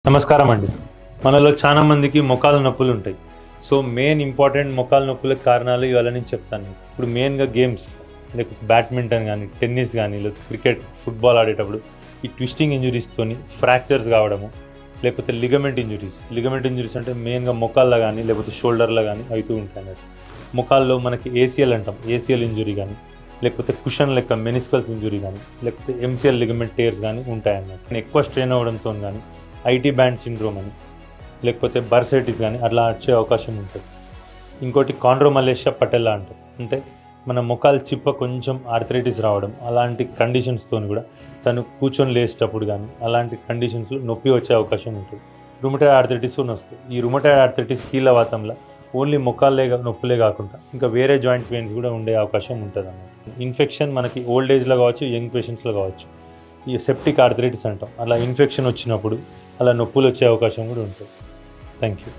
నమస్కారం అండి. మనలో చాలా మందికి మోకాళ్ళ నొప్పులు ఉంటాయి. సో మెయిన్ ఇంపార్టెంట్ మోకాళ్ళ నొప్పులకు కారణాలు ఇవాళ నేను చెప్తాను. ఇప్పుడు మెయిన్గా గేమ్స్ లేకపోతే బ్యాడ్మింటన్ కానీ, టెన్నిస్ కానీ, లేకపోతే క్రికెట్, ఫుట్బాల్ ఆడేటప్పుడు ఈ ట్విస్టింగ్ ఇంజురీస్తోని ఫ్రాక్చర్స్ కావడము, లేకపోతే లిగమెంట్ ఇంజురీస్ అంటే మెయిన్గా మోకాళ్ళ కానీ లేకపోతే షోల్డర్లో కానీ అవుతూ ఉంటాయి అన్నట్టు. మోకాల్లో మనకి ఏసీఎల్ అంటాం, ఏసీఎల్ ఇంజురీ కానీ, లేకపోతే కుషన్ లెక్క మెనిస్కల్స్ ఇంజురీ కానీ, లేకపోతే ఎంసీఎల్ లిగమెంట్ టేర్స్ కానీ ఉంటాయన్నట్టు. ఎక్కువ స్ట్రెయిన్ అవ్వడంతో కానీ ఐటీ బ్యాండ్ సిండ్రోమ్ అని, లేకపోతే బర్సైటిస్ కానీ అట్లా వచ్చే అవకాశం ఉంటుంది. ఇంకోటి కాండ్రోమలేషియా పటెల్లా అంటారు, అంటే మన ముఖాలు చిప్ప కొంచెం ఆర్థరైటిస్ రావడం, అలాంటి కండిషన్స్తో కూడా తను కూర్చొని లేచేటప్పుడు కానీ అలాంటి కండిషన్స్లో నొప్పి వచ్చే అవకాశం ఉంటుంది. రుమటాయిడ్ ఆర్థరైటిస్ కూడా వస్తుంది. ఈ రుమటాయిడ్ ఆర్థరైటిస్ కీళ్ళవాతంలో ఓన్లీ ముఖాలే నొప్పులే కాకుండా ఇంకా వేరే జాయింట్ పెయిన్స్ కూడా ఉండే అవకాశం ఉంటుంది అన్నమాట. ఇన్ఫెక్షన్ మనకి ఓల్డ్ ఏజ్లో కావచ్చు, యంగ్ పేషెంట్స్లో కావచ్చు. ఈ సెప్టిక్ ఆర్థరైటిస్ అంటాం, అలా ఇన్ఫెక్షన్ వచ్చినప్పుడు అలా నొప్పులు వచ్చే అవకాశం కూడా ఉంటుంది. Thank you.